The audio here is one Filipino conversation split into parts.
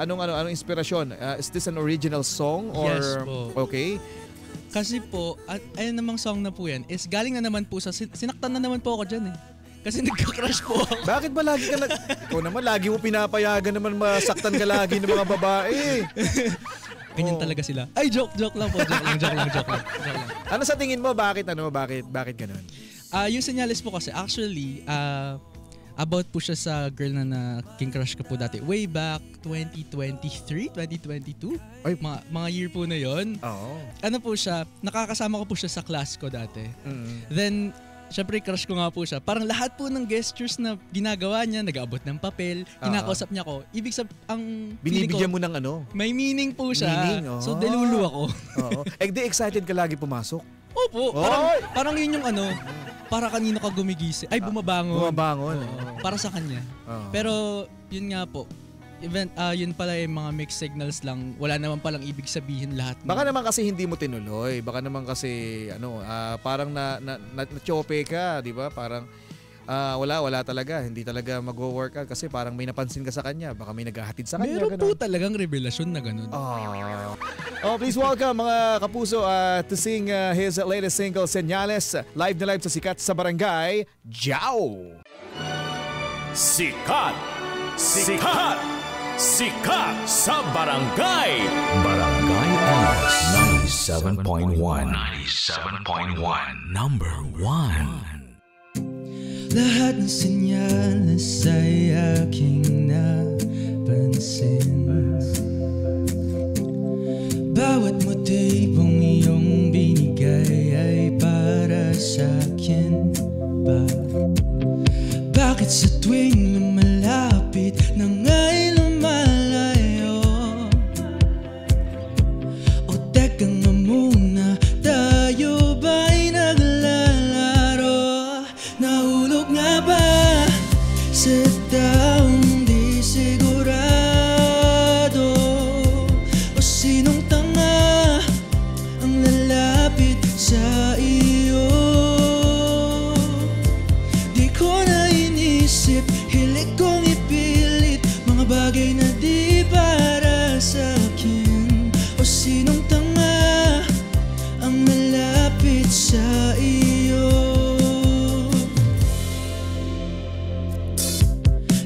Anong inspirasyon? Is this an original song or Yes po. okay? Kasi po, at ayun namang song na po yan, is galing na naman po sa, sinaktan na naman po ako dyan eh. Kasi nagka-crush po ako. Bakit ba lagi ka ikaw naman lagi mo pinapayagan naman masaktan ka lagi ng mga babae? Ganyan talaga sila. Ay, joke lang po. Joke lang. Ano sa tingin mo? Bakit ganun? Yung senyales po kasi, actually, about po siya sa girl na king crush ko po dati. Way back 2023, 2022. Ay. Mga year po na yon. Oo. Ano po siya, nakakasama ko po siya sa class ko dati. Then, syempre crush ko nga po siya. Parang lahat po ng gestures na ginagawa niya, nag-aabot ng papel, kinakausap niya ko. Ibig sabihin, ang binibigyan ko, mo ng ano? may meaning po siya. Meaning, oh. So, delulu ako. Oo. Di excited ka lagi pumasok? Opo. Parang yun yung ano, para kanino ka gumigising. Ay, bumabangon. Para sa kanya. Pero, yun nga po. Yun pala yung mga mixed signals lang. Wala naman palang ibig sabihin lahat. Baka naman kasi hindi mo tinuloy. Baka naman kasi parang na-chope ka, di ba? Parang wala talaga. Hindi talaga mag-work out kasi parang may napansin ka sa kanya. Baka may naghahatid sa kanya. Meron po talagang revelasyon na ganun. Please welcome mga kapuso to sing his latest single, Senyales. Live na live sa Sikat sa Barangay, Jao! Sikat sa Barangay. Barangay LS 97.1. Number 1. Lahat ng senyales ay aking napansin. Bawat motibong iyong binigay ay para sa'kin ba? Bakit sa tuwing lumalapit nang ay lumalayo? O teka nga muna, tayo ba'y naglalaro? Nahulog nga ba sa taong di sigurado? O sinong tanga ang lalapit sa iyo? Di ko na inisip, hilig kong ipilit mga bagay na di para sa'kin. O sinong tanga ang nalapit sa iyo?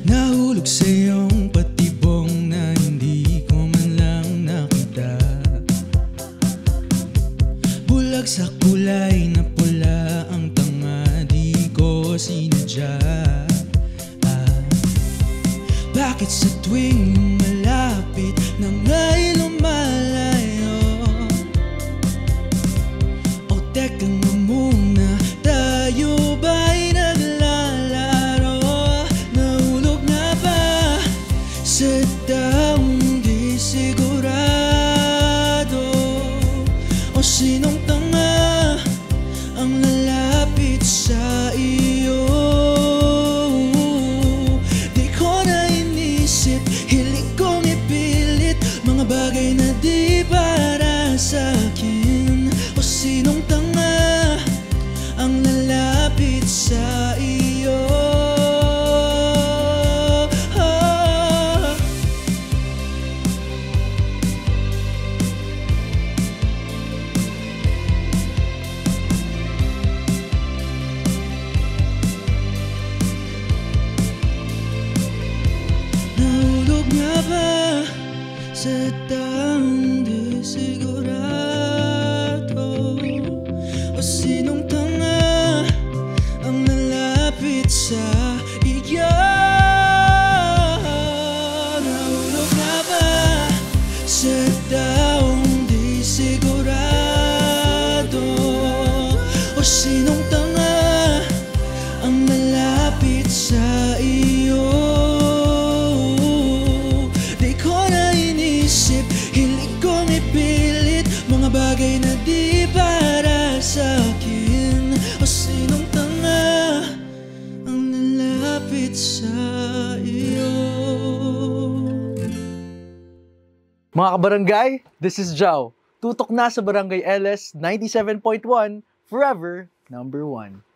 Nahulog sa iyong patibong na hindi ko man lang nakita. Bulag sa kulay na pula ang tanga, di ko sinadya. Bakit sa tuwing malapit nang ay lumalayo? O teka nga muna, tayo ba'y naglalaro? Nahulog nga ba sa taong di sigurado? O sinong tanga ang lalapit sa iyo? Di ko na inisip, hilig kong ipilit mga bagay na di para sa'kin. O sinong tanga ang lalapit sa iyo? Nahulog nga ba sa taong di sigurado? O sinong tanga ang nalapit sa iyo? Nahulog nga ba sa taong di sigurado? O sinong tanga ang nalapit sa iyo? Di ko na inisip, hilig kong ipilit mga bagay na di para sa'kin. O sinong tanga ang nalapit sa iyo? Mga kabarangay, this is Jao. Tutok na sa Barangay LS 97.1, forever number 1.